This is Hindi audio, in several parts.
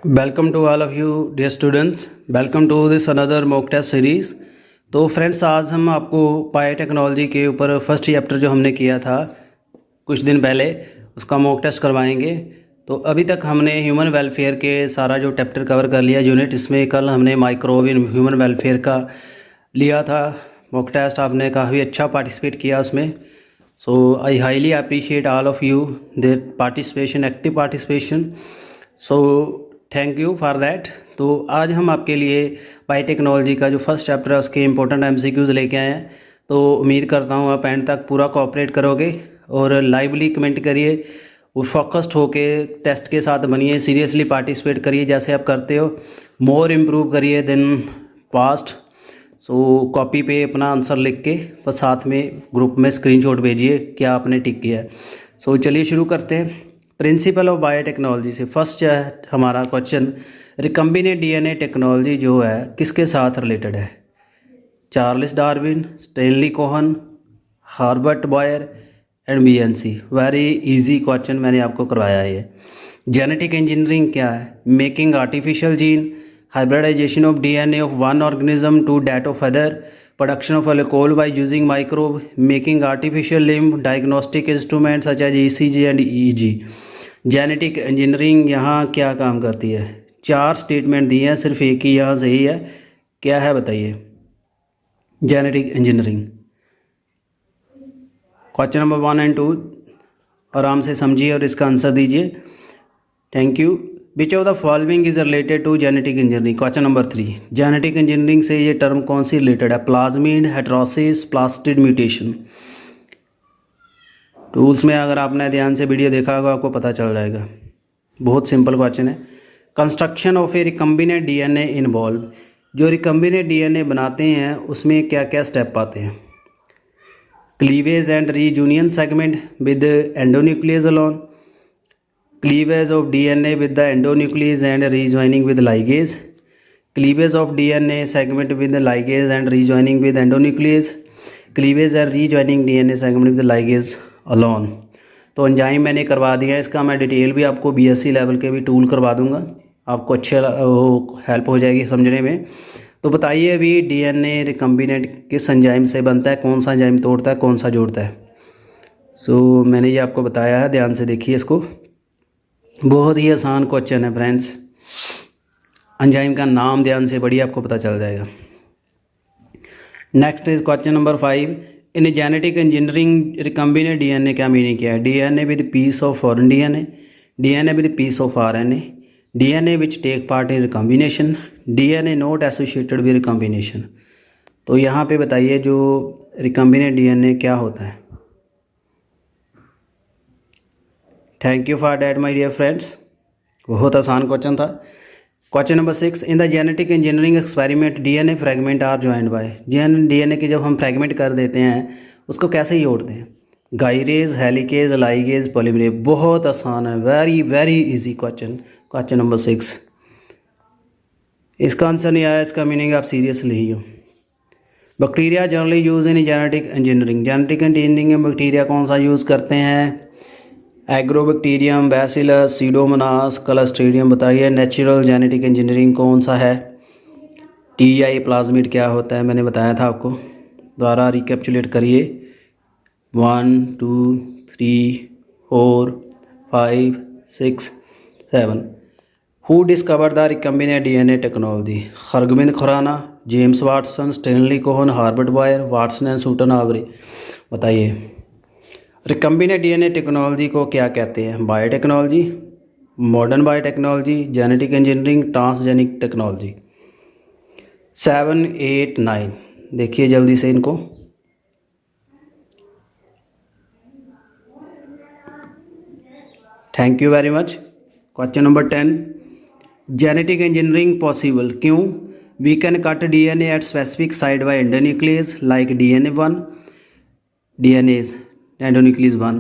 Welcome to all of you dear students, welcome to this another mock test series. तो फ्रेंड्स, आज हम आपको बायोटेक्नोलॉजी के ऊपर फर्स्ट चैप्टर जो हमने किया था कुछ दिन पहले उसका मॉक टेस्ट करवाएंगे। तो अभी तक हमने ह्यूमन वेलफेयर के सारा जो चैप्टर कवर कर लिया यूनिट। इसमें कल हमने माइक्रोब इन ह्यूमन वेलफेयर का लिया था मॉक टेस्ट। आपने काफ़ी अच्छा पार्टिसिपेट किया उसमें। So I highly appreciate all of you their participation, active participation. So thank you for that. तो आज हम आपके लिए बायोटेक्नोलॉजी का जो फर्स्ट चैप्टर है उसके इंपॉर्टेंट एमसीक्यूज़ लेके आए हैं। तो उम्मीद करता हूँ आप एंड तक पूरा कोऑपरेट करोगे और लाइवली कमेंट करिए और फोकस्ड होके टेस्ट के साथ बनिए, सीरियसली पार्टिसिपेट करिए जैसे आप करते हो। मोर इम्प्रूव करिए देन पास्ट। सो कॉपी पे अपना आंसर लिख के और साथ में ग्रुप में स्क्रीनशॉट भेजिए क्या आपने टिक किया है। सो चलिए शुरू करते हैं प्रिंसिपल ऑफ बायोटेक्नोलॉजी से। फर्स्ट है हमारा क्वेश्चन, रिकम्बिनेंट डीएनए टेक्नोलॉजी जो है किसके साथ रिलेटेड है? Charles Darwin, Stanley Cohen, Herbert Boyer and BNC. Very easy question मैंने आपको करवाया है ये। जेनेटिक इंजीनियरिंग क्या है? Making artificial gene, hybridization of DNA of one organism to that of other, production of alcohol by using microbe, making artificial limb, diagnostic instrument such as ECG and EEG. Genetic engineering यहाँ क्या काम करती है? 4 स्टेटमेंट दिए हैं, सिर्फ एक ही यहाँ सही है। क्या है बताइए? Genetic engineering. Question number 1 and 2 आराम से समझिए और इसका आंसर दीजिए। Thank you. Which of the following is related to genetic engineering? Question number 3, genetic engineering से ये टर्म कौन सी रिलेटेड है? Plasmid, heterosis, plastid mutation. Tools में अगर आपने ध्यान से वीडियो देखा होगा आपको पता चल जाएगा। बहुत सिंपल क्वेश्चन है। Construction of A recombinant DNA involve. जो रिकम्बिनेंट डीएनए बनाते हैं उसमें क्या क्या स्टेप आते हैं? Cleavage and reunion segment with endonuclease alone, cleavage of DNA with the endonuclease and rejoining with ligase, cleavage of DNA segment with ligase and rejoining with endonuclease, cleavage and rejoining DNA segment with ligase alone. तो एंजाइम मैंने करवा दिया है, इसका मैं डिटेल भी आपको बीएससी लेवल के भी टूल करवा दूंगा, आपको अच्छे हेल्प हो जाएगी समझने में। तो बताइए अभी डीएनए रिकम्बिनेंट किस एंजाइम से बनता है? कौन सा एंजाइम तोड़ता है, कौन सा जोड़ता है? सो मैंने ये आपको बताया है, ध्यान से देखिए इसको। बहुत ही आसान क्वेश्चन है फ्रेंड्स। एंजाइम का नाम ध्यान से पढ़िए, आपको पता चल जाएगा। Next is question number 5, in genetic engineering recombinant DNA क्या मीनिंग क्या है? DNA with piece of foreign DNA, DNA with piece of RNA, DNA which take part in recombination, DNA not associated with recombination. तो यहाँ पे बताइए जो रिकम्बिनेंट डीएनए क्या होता है? Thank you for that my dear friends. बहुत आसान क्वेश्चन था। Question number 6, in the genetic engineering experiment DNA fragment are joined by. DNA के जब हम फ्रेगमेंट कर देते हैं उसको कैसे जोड़ते हैं? Gyrase, helicase, ligase, polymerase. बहुत आसान है, very very easy question. Question number 6, इसका आंसर नहीं आया, इसका मीनिंग आप सीरियसली ही हो। Bacteria generally use in genetic engineering. Genetic engineering में बैक्टीरिया कौन सा यूज़ करते हैं? Agrobacterium, bacillus, Pseudomonas, Clostridium. बताइए नेचुरल जेनेटिक इंजीनियरिंग कौन सा है? टीआई प्लाज्मिड क्या होता है? मैंने बताया था आपको, दोबारा रिकैप्चुलेट करिए। 1 2 3 4 5 6 7। Who discover the recombinant DNA technology? Hargobind Khorana, James Watson, Stanley Cohen, Herbert Boyer, Watson and Sutton Avery. बताइए रिकम्बिनेंट डीएनए टेक्नोलॉजी को क्या कहते हैं? Biotechnology, modern biotechnology, genetic engineering, transgenic technology. 7 8 9 देखिए जल्दी से इनको। Thank you very much. Question number 10, genetic engineering possible क्यों? We can cut DNA at specific site by endonuclease like DNA one, DNase endonuclease 1.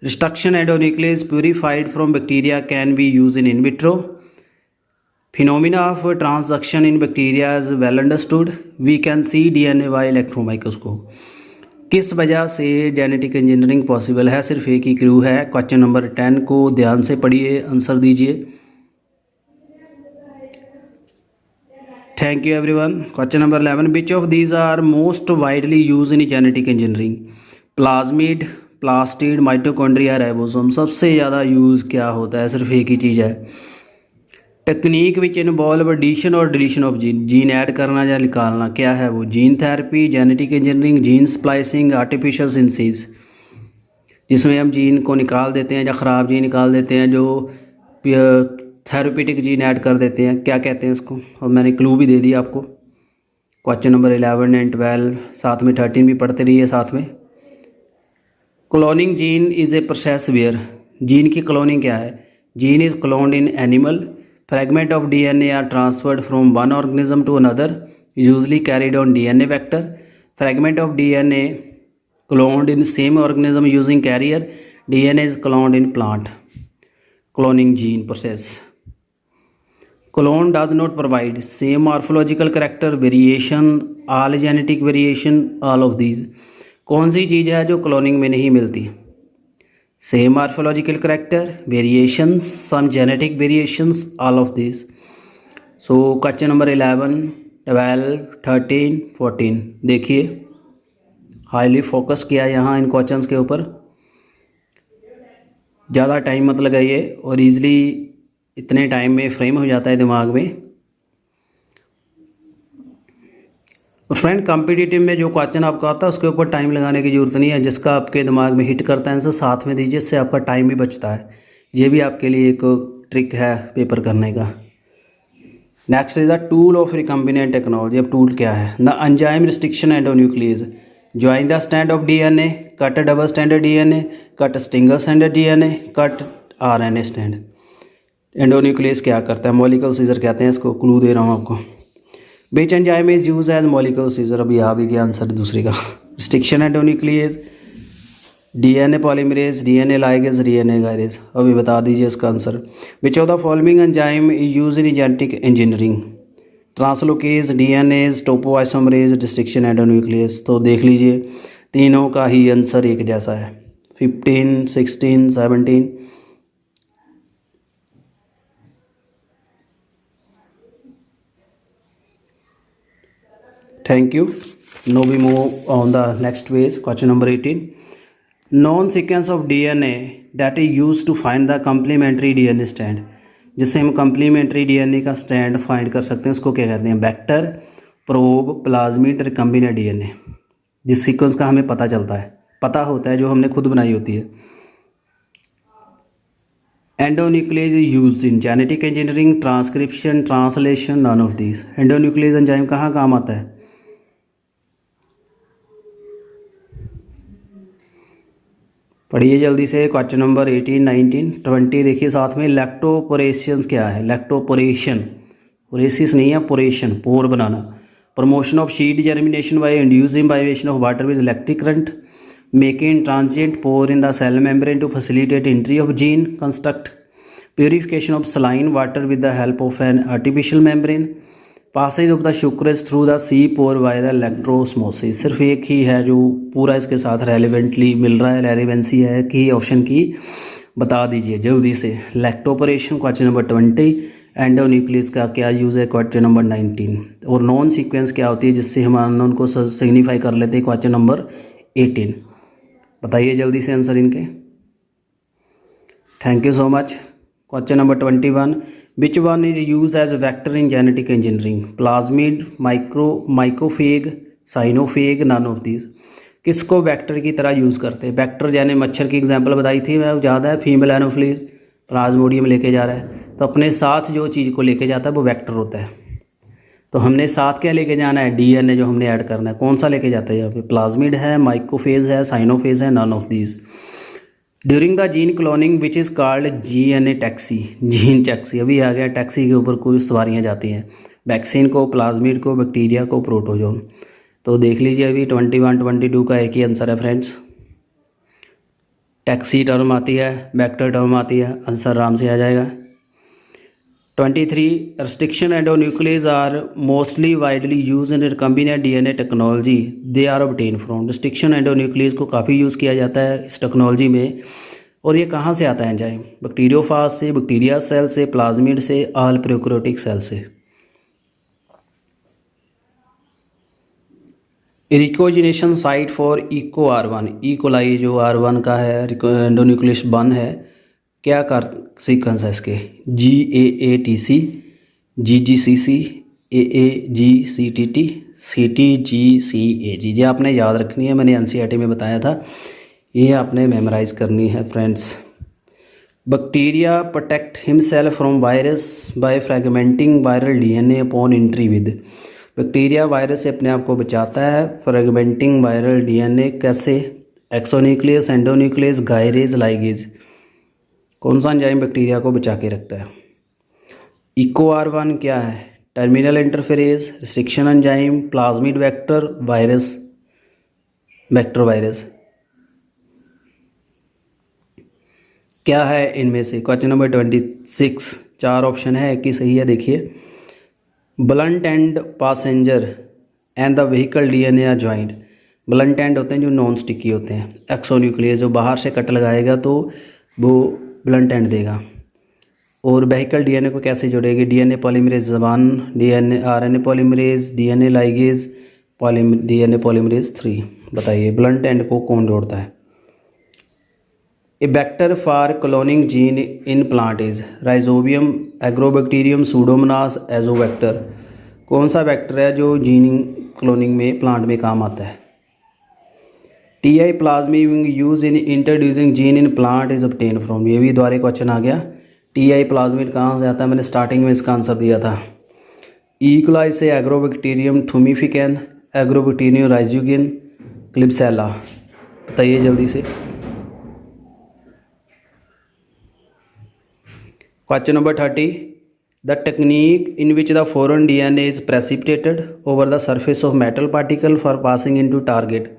Restriction endonuclease purified from bacteria can be used in vitro. Phenomena of transduction in bacteria is well understood. We can see DNA by electron microscope. किस वजह से जेनेटिक इंजीनियरिंग पॉसिबल है? सिर्फ एक ही क्लू है। क्वेश्चन नंबर 10 को ध्यान से पढ़िए, आंसर दीजिए। Thank you everyone. Question number 11, which of these are most widely use in genetic engineering? Plasmid, plastid, mitochondria, ribosome. सबसे ज़्यादा यूज़ क्या होता है? सिर्फ एक ही चीज़ है। टेक्निक विच इन्वॉल्व एडिशन और deletion of gene, gene add करना या निकालना, क्या है वो? Gene therapy, genetic engineering, gene splicing, artificial synthesis, जिसमें हम जीन को निकाल देते हैं या ख़राब जीन निकाल देते हैं, जो थेरेपेटिक जीन ऐड कर देते हैं, क्या कहते हैं इसको? और मैंने क्लू भी दे दिया आपको। क्वेश्चन नंबर 11 एंड 12, साथ में 13 भी पढ़ते रहिए साथ में। Cloning gene is a process where, gene की क्लोनिंग क्या है? Gene is cloned in animal, fragment of DNA are transferred from one organism to another, usually carried on DNA vector, fragment of DNA cloned in same organism using carrier, DNA is cloned in plant. Cloning gene process. Clone does not provide same morphological character, variation, all genetic variation, all of these। कौन सी चीज़ है जो क्लोनिंग में नहीं मिलती? Same morphological character, variations, some genetic variations, all of this. So question number 11, 12, 13, 14 देखिए, हाईली फोकस किया यहाँ इन क्वेश्चंस के ऊपर। ज़्यादा टाइम मत लगाइए और ईज़िली इतने टाइम में फ्रेम हो जाता है दिमाग में। और फ्रेंड, कॉम्पिटिटिव में जो क्वेश्चन आपका आता है उसके ऊपर टाइम लगाने की ज़रूरत नहीं है। जिसका आपके दिमाग में हिट करता है आंसर साथ में दीजिए, इससे आपका टाइम भी बचता है। ये भी आपके लिए एक ट्रिक है पेपर करने का। Next is the tool of recombinant technology. अब टूल क्या है? The enzyme restriction endonuclease, join the stand of DNA, cut double standard DNA, cut single standard DNA, cut RNA stand. Endonuclease क्या करता है? मॉलिक्यूल सीजर कहते हैं इसको। क्लू दे रहा हूँ आपको। Which enzyme is use as molecule scissor? अभी आ भी गया आंसर दूसरी का। Restriction endonuclease, DNA polymerase, DNA ligase, DNA gyrase. अभी बता दीजिए इसका answer. Which of the following enzyme is use in genetic engineering? Translocase, DNase, topoisomerase, restriction endonuclease. तो देख लीजिए तीनों का ही आंसर एक जैसा है। 15, 16, 17। Thank you. Now we move on the next page. Question number 18. Known sequence of DNA that is used to find the complementary DNA strand, जिससे हम complementary DNA का स्टैंड फाइंड कर सकते हैं, उसको क्या कहते हैं? Vector, probe, plasmid, recombinant DNA। जिस सीक्वेंस का हमें पता चलता है, पता होता है, जो हमने खुद बनाई होती है। Endonuclease is used in genetic engineering, transcription, translation, none of this. Endonuclease enzyme कहाँ काम आता है? पढ़िए जल्दी से। क्वेश्चन नंबर 18, 19, 20 देखिए साथ में। लैक्टोपोरेशंस क्या है? लैक्टोपोरेशन, पोरेसिस नहीं है, पोरेशन, पोर बनाना। Promotion of seed germination by inducing vibration of water with electric current, making transient pore in the cell membrane to facilitate entry of gene construct, purification of saline water with the help of an artificial membrane, passage of the sucrose through the sea pore by the electroosmosis. सिर्फ एक ही है जो पूरा इसके साथ रेलिवेंटली मिल रहा है, रेलिवेंसी है कि ऑप्शन की, बता दीजिए जल्दी से। लैक्टोपोरेशन क्वेश्चन नंबर 20, एंडोन्यूक्लियस का क्या यूज़ है क्वेश्चन नंबर 19, और नॉन सीक्वेंस क्या होती है जिससे हम अननोन को सिग्निफाई कर लेते हैं क्वेश्चन नंबर 18। बताइए जल्दी से आंसर इनके। Thank you so much. Question number 21, which one is use as vector in genetic engineering? Plasmid, mycophage, cyanophage, none of this. किसको वेक्टर की तरह यूज़ करते हैं? वेक्टर यानी मच्छर की एग्जांपल बताई थी मैं, ज़्यादा है, फीमेल एनोफ्लिस प्लाज्मोडियम लेके जा रहा है, तो अपने साथ जो चीज़ को लेके जाता है वो वेक्टर होता है। तो हमने साथ क्या लेके जाना है? DNA जो हमने ऐड करना है, कौन सा लेके जाता है यहाँ पे? प्लाज्मिड है, माइकोफेज है, साइनोफेज है, none of this. During the gene cloning which is called DNA taxi, gene taxi. अभी आ गया, टैक्सी के ऊपर कुछ सवारियाँ जाती हैं, वैक्सीन को, प्लाज्मिड को, बैक्टीरिया को, प्रोटोजोन। तो देख लीजिए अभी 21, 22 का एक ही आंसर है फ्रेंड्स। टैक्सी टर्म आती है, वेक्टर टर्म आती है, आंसर आराम से आ जाएगा। 23 restriction endonuclease are mostly widely used in recombinant DNA technology. They are obtained from restriction endonuclease को काफ़ी यूज़ किया जाता है इस टेक्नोलॉजी में। और ये कहाँ से आता है एंजाइम? बैक्टीरियोफाज से, बैक्टीरिया सेल से, प्लाज्मिड से, ऑल प्रोकैरियोटिक सेल से। Recognition site for Eco R1, E coli जो R1 का है, एंडोन्यूक्लियस 1 है, क्या कर सीक्वेंस है इसके? GAATC, GGCC, AAGCTT, CTGCAG। ये आपने याद रखनी है, मैंने NCERT में बताया था, ये आपने मेमोराइज करनी है friends. Bacteria protect himself from virus bye फ्रेगमेंटिंग viral DNA upon entry with. Bacteria virus से अपने आप को बचाता है फ्रेगमेंटिंग वायरल DNA कैसे? Exonuclease, endonuclease, gyrase, ligase. कौन सा एंजाइम बैक्टीरिया को बचा के रखता है? इको R1 क्या है? Terminal transferase, restriction enzyme, plasmid vector, virus, vector virus. क्या है इनमें से? क्वेश्चन नंबर 26, 4 ऑप्शन है, एक ही सही है। देखिए, blunt end passenger and the vehicle DNA are joint. Blunt end होते हैं जो नॉन स्टिकी होते हैं, एक्सोन्यूक्लियस जो बाहर से कट लगाएगा तो वो ब्लंट एंड देगा। और वेहिकल DNA को कैसे जोड़ेगी? DNA polymerase 1, DNA RNA polymerase, DNA ligase, DNA polymerase 3। बताइए ब्लंट एंड को कौन जोड़ता है? A vector for cloning gene in plant is Rhizobium, Agrobacterium, Pseudomonas, Azotobacter. कौन सा वेक्टर है जो जीन क्लोनिंग में प्लांट में काम आता है? TI plasmid use in introducing gene in plant is obtain from. ये भी द्वारे क्वेश्चन आ गया। TI प्लाज्मिड कहाँ से आता है? मैंने स्टार्टिंग में इसका आंसर दिया था। ई कोलाई से एग्रोबैक्टीरियम थूमिफिकेन, एग्रोबैक्टीरियम राइजोगिन, क्लिब्सेला। बताइए जल्दी से। Question number 30, the technique in which the foreign DNA is precipitated over the surface of metal particle for passing into target.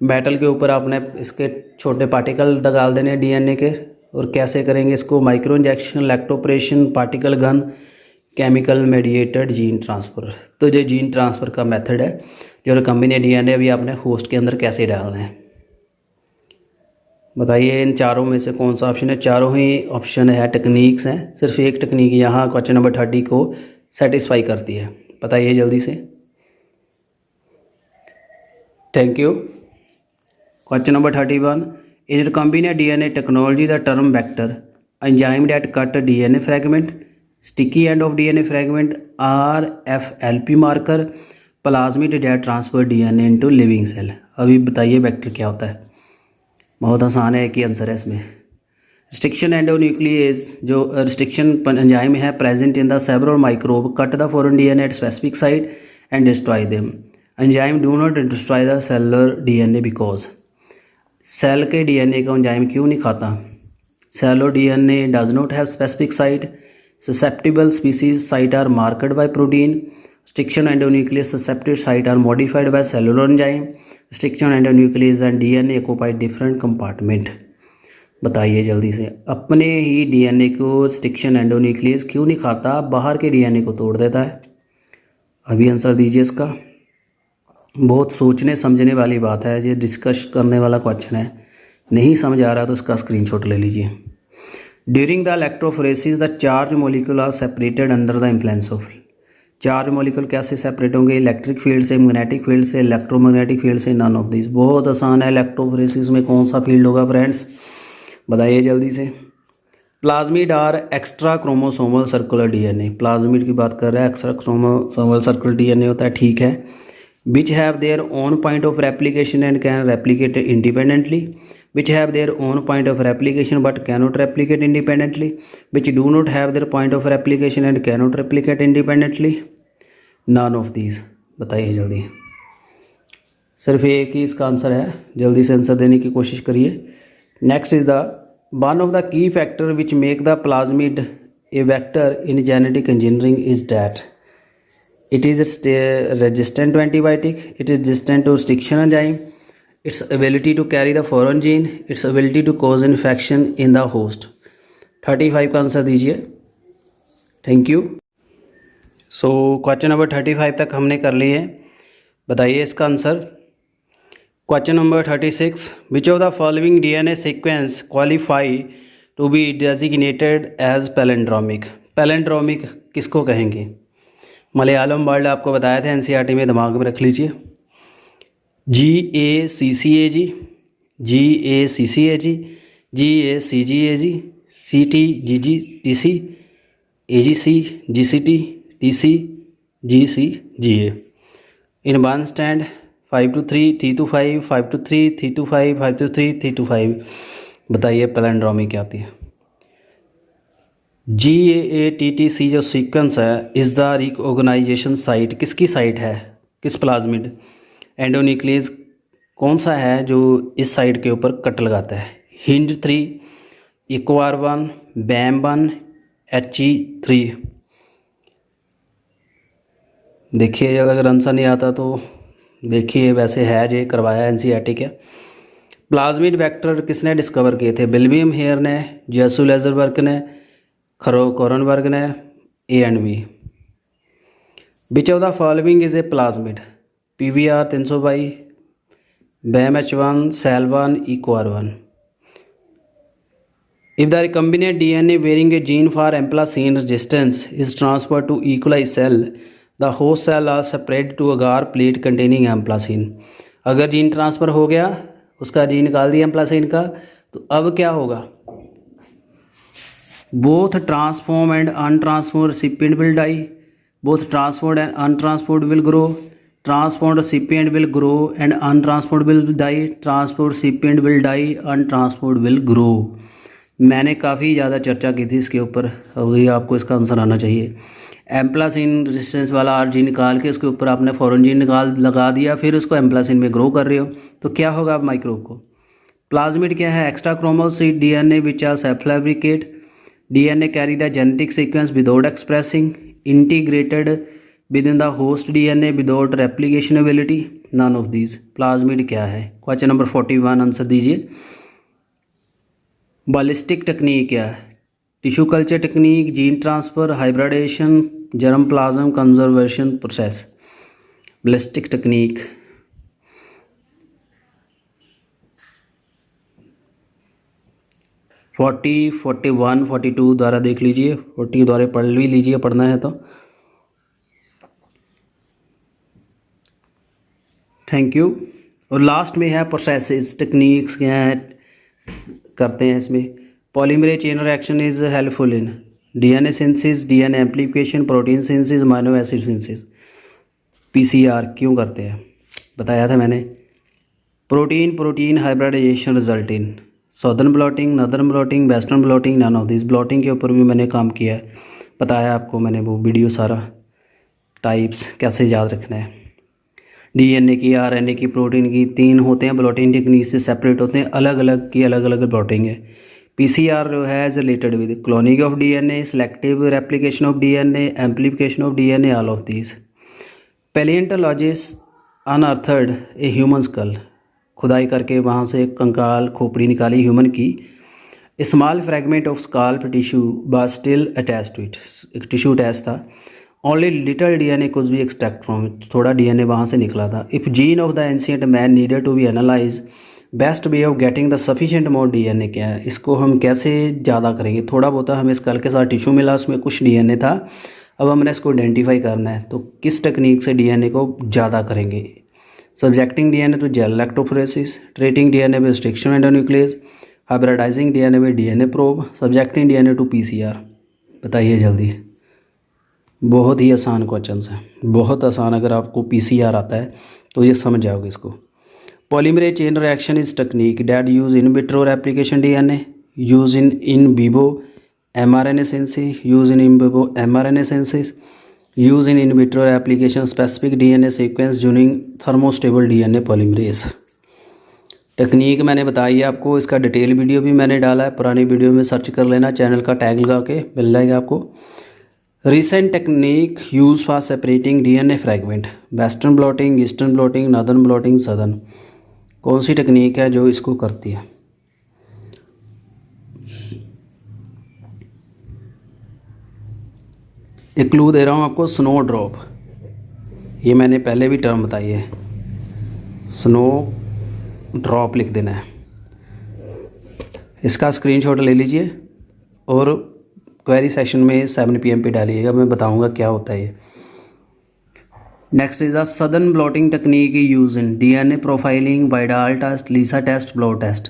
Metal के ऊपर आपने इसके छोटे पार्टिकल डाल देने DNA के। और कैसे करेंगे इसको? Micro injection, electroporation, particle gun, chemical mediated gene transfer. तो जो जीन ट्रांसफ़र का मेथड है, जो रिकम्बिनेंट DNA अभी आपने होस्ट के अंदर कैसे डालना है? बताइए इन चारों में से कौन सा ऑप्शन है? चारों ही ऑप्शन है टेक्निक्स हैं, सिर्फ एक टेक्निक यहाँ क्वेश्चन नंबर 30 को सेटिस्फाई करती है। बताइए जल्दी से। Thank you. Question number 31, in recombinant DNA technology the term vector enzyme that cut DNA fragment, sticky end of DNA fragment, RFLP marker, plasmid that transfer DNA into living cell. अभी बताइए वेक्टर क्या होता है? बहुत आसान है, एक ही आंसर है इसमें। रिस्ट्रिक्शन एंडोन्यूक्लियस जो रिस्ट्रिक्शन एंजाइम है present in the several microbe cut the foreign DNA at specific site and destroy them. Enzyme do not destroy the cellular DNA because. Cell के DNA को एंजाइम क्यों नहीं खाता? Cellular DNA does not have specific site, susceptible species site are marked by protein, restriction endonuclease susceptible site are modified by cellular enzyme, restriction endonuclease and DNA occupy different compartment. बताइए जल्दी से। अपने ही DNA को रिस्ट्रिक्शन एंडोन्यूक्लियस क्यों नहीं खाता? बाहर के DNA को तोड़ देता है। अभी आंसर दीजिए इसका। बहुत सोचने समझने वाली बात है, ये डिस्कस करने वाला क्वेश्चन है। नहीं समझ आ रहा तो इसका स्क्रीनशॉट ले लीजिए। During the electrophoresis the charge molecule are separated under the influence of. Charge molecule कैसे सेपरेट होंगे? इलेक्ट्रिक फील्ड से, मैग्नेटिक फील्ड से, इलेक्ट्रोमैग्नेटिक फील्ड से, नन ऑफ दिस। बहुत आसान है। इलेक्ट्रोफोरेसिस में कौन सा फील्ड होगा फ्रेंड्स? बताइए जल्दी से। Plasmid are extra chromosomal circular DNA। Plasmid की बात कर रहा है, एक्स्ट्रा क्रोमोसोमल सर्कुलर DNA होता है, ठीक है। Which have their own point of replication and can replicate independently, which have their own point of replication but cannot replicate independently, which do not have their point of replication and cannot replicate independently, none of these। बताइए जल्दी। सिर्फ एक ही इसका आंसर है, जल्दी से आंसर देने की कोशिश करिए। Next is the one of the key factor which make the plasmid A vector in genetic engineering is that it is resistant to antibiotic, it is resistant to restriction enzyme, its ability to carry the foreign gene, its ability to cause infection in the host। 35 का आंसर दीजिए। Thank you. So question number 35 तक हमने कर लिए। बताइए इसका answer. Question number 36, which of the following DNA sequence qualify to be designated as palindromic. Palindromic किसको कहेंगे? मलयालम वर्ड आपको बताया था एनसीईआरटी में, दिमाग में रख लीजिए। GACCAG, GACCAG, GACGAG, CTGGTC, AGC, GCT, TC, GCGA। In one stand 5 to 3, 3 to 5, 5 to 3, 3 to 5, 5 to 3, 3 to 5। बताइए पैलेंड्रोमी क्या होती है? GAATTC जो सीक्वेंस है इज़ द रिकॉग्नाइजेशन साइट, किसकी साइट है? किस प्लाज्मिड एंडोन्यूक्लियस कौन सा है जो इस साइट के ऊपर कट लगाता है? HIND3, ECOR1, BAM1, HE3। देखिए अगर आंसर नहीं आता तो देखिए, वैसे है जो करवाया एनसीईआरटी के। प्लाज्मिड वेक्टर किसने डिस्कवर किए थे? विलियम हेयर ने, जेसू लेजरबर्ग ने, कोरनबर्ग ने, A&B। Which of the following is a plasmid? PVR 322, BAMH1, SAL1, ECOR1। If the recombinant DNA bearing a gene for amplicin resistance is transferred to E. coli cell, the host cell are spread to agar plate containing amplicin। अगर जीन ट्रांसफ़र हो गया, उसका जीन निकाल दिया एम्प्लासिन का, तो अब क्या होगा? Both transform and untransform recipient will die, both transformed and untransformed will grow, transformed recipient will grow and untransformed will die, transformed recipient will die, untransformed will grow। मैंने काफ़ी ज़्यादा चर्चा की थी इसके ऊपर, और ये आपको इसका आंसर आना चाहिए। एम्प्लासिन रेजिस्टेंस वाला आर जीन निकाल के उसके ऊपर आपने फॉरेन जीन निकाल लगा दिया, फिर उसको एम्प्लासिन में ग्रो कर रहे हो, तो क्या होगा अब माइक्रोब को? प्लाज्मिड क्या है? Extra chromosomal DNA which are self fabricate, DNA carry the genetic sequence without expressing, integrated within the host DNA without replication ability, none of these. Plasmid क्या है? क्वेश्चन नंबर 41 आंसर दीजिए। बैलिस्टिक टेक्निक क्या है? Tissue culture technique, gene transfer, hybridization, germ plasm conservation process. Ballistic technique. Forty 41 42 द्वारा देख लीजिए, 40 द्वारा पढ़ भी लीजिए, पढ़ना है तो। Thank you. और लास्ट में है प्रोसेसेस, टेक्निक्स क्या है करते हैं इसमें। Polymerase chain reaction is helpful in DNA synthesis, DNA amplification, protein synthesis, amino acid synthesis. PCR क्यों करते हैं बताया था मैंने। Protein hybridization result in southern blotting, northern blotting, western blotting, none of this. Blotting के ऊपर भी मैंने काम किया है, बताया आपको मैंने वो वीडियो सारा, टाइप्स कैसे याद रखना है। डीएनए की, आरएनए की, प्रोटीन की, 3 होते हैं ब्लॉटिंग टेक्निक से सेपरेट होते हैं, अलग अलग की अलग अलग ब्लॉटिंग है। पीसीआर जो है is related with cloning of DNA, selective replication of DNA, amplification of DNA, all of these. Palaeontologist unearthed a human skull, खुदाई करके वहाँ से कंकाल खोपड़ी निकाली ह्यूमन की। Small fragment of scalp tissue but still attach to it, एक टिश्यू अटैच था। ओनली लिटल डीएनए कुछ भी एक्सट्रैक्ट फ्रॉम इट, थोड़ा डीएनए वहाँ से निकला था। If gene of the ancient man needed to be analyse, best way of getting the sufficient amount DNA क्या है? इसको हम कैसे ज़्यादा करेंगे? थोड़ा बहुत हमें स्कल के साथ टिश्यू मिला, उसमें कुछ डीएनए था, अब हमने इसको आइडेंटिफाई करना है, तो किस टेक्निक से डीएनए को ज़्यादा करेंगे? Subjecting DNA to gel electrophoresis, treating DNA with restriction endonuclease, hybridizing DNA with DNA probe, subjecting DNA to PCR. बताइए जल्दी। बहुत ही आसान क्वेश्चन है, बहुत आसान। अगर आपको पीसीआर आता है तो ये समझ जाओगे इसको। Polymerase chain reaction is technique that use in vitro replication DNA, use in vivo mRNA synthesis, use in vivo mRNA synthesis, use in vitro application specific DNA sequence using thermostable DNA polymerase. Technique मैंने बताई है आपको, इसका डिटेल वीडियो भी मैंने डाला है, पुरानी वीडियो में सर्च कर लेना, चैनल का टैग लगा के मिल जाएगा आपको। Recent technique use for separating DNA fragment, western blotting, eastern blotting, northern blotting, southern. कौन सी टेक्निक है जो इसको करती है? एक क्लू दे रहा हूँ आपको, स्नो ड्रॉप, ये मैंने पहले भी टर्म बताई है, स्नो ड्रॉप लिख देना है। इसका स्क्रीनशॉट ले लीजिए और क्वेरी सेक्शन में 7 PM पे डालिएगा, मैं बताऊंगा क्या होता है ये। Next is the Southern blotting technique use in DNA profiling, Widal test, ELISA test, blot test.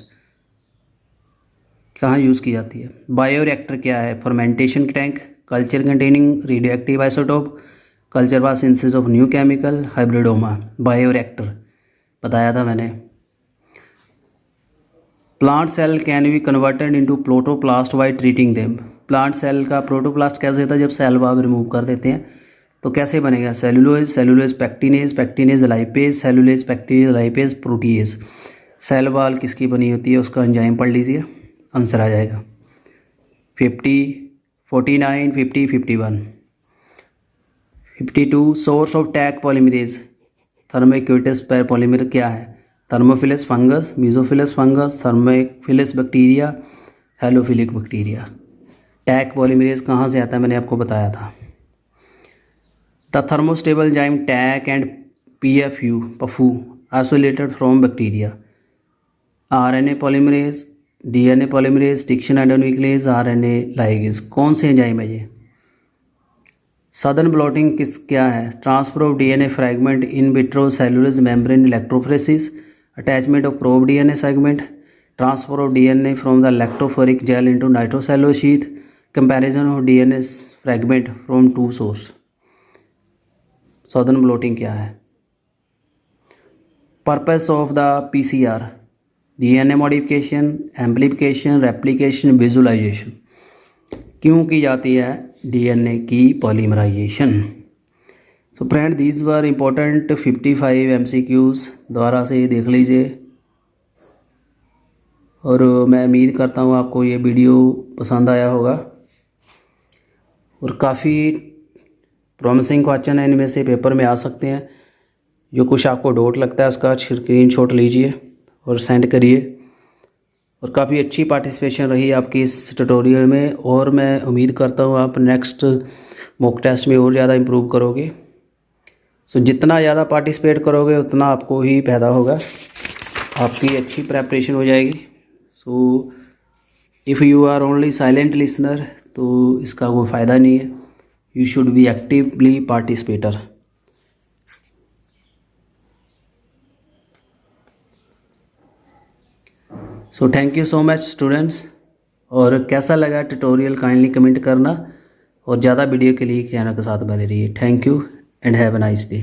कहाँ यूज़ की जाती है? बायोरिएक्टर क्या है? Fermentation tank, culture containing radioactive isotope, culture by synthesis of new chemical, hybridoma. Bioreactor बताया था मैंने। Plant cell can be converted into protoplast by treating them. Plant cell का प्रोटोप्लास्ट कैसे होता है? जब सेल वाल रिमूव कर देते हैं तो कैसे बनेगा? Cellulose, cellulose pectinase, pectinase lipase, cellulose pectinase lipase protease. Cell wall किसकी बनी होती है उसका एंजाइम पढ़ लीजिए, आंसर आ जाएगा। 50, 49, 50, 51, 52। Source of Taq polymerase, thermoaquaticus पर पॉलीमर क्या है? Thermophilus fungus, mesophilus fungus, thermophilus bacteria, halophilic bacteria. Taq polymerase कहाँ से आता है मैंने आपको बताया था। The thermostable enzyme Taq and PFU isolated from bacteria. RNA polymerase, DNA polymerase, restriction endonuclease, RNA ligase. कौन से एंजाइम है ये? सदर्न ब्लॉटिंग क्या है? Transfer of DNA fragment in vitro cellular membrane electrophoresis, attachment of probe DNA segment, transfer of DNA from the electrophoretic gel into nitrocellulose sheath, comparison of DNA fragment from two source. Southern blotting क्या है? Purpose of the PCR, DNA modification, amplification, replication, visualization. क्यों की जाती है DNA की polymerization? So friend these were important 55 MCQs, दोबारा से देख लीजिए। और मैं उम्मीद करता हूँ आपको ये वीडियो पसंद आया होगा और काफ़ी प्रॉमिसिंग क्वेश्चन है, इनमें से पेपर में आ सकते हैं। जो कुछ आपको डाउट लगता है उसका स्क्रीनशॉट लीजिए और सेंड करिए। और काफ़ी अच्छी पार्टिसिपेशन रही आपकी इस ट्यूटोरियल में और मैं उम्मीद करता हूँ आप नेक्स्ट मॉक टेस्ट में और ज़्यादा इम्प्रूव करोगे। सो जितना ज़्यादा पार्टिसिपेट करोगे उतना आपको ही फ़ायदा होगा, आपकी अच्छी प्रेपरेशन हो जाएगी। So if you are only silent listener तो इसका कोई फ़ायदा नहीं है। You should be actively participator. So thank you so much students. और कैसा लगा ट्यूटोरियल काइंडली कमेंट करना और ज़्यादा वीडियो के लिए चैनल के साथ बने रहिए। Thank you and have a nice day.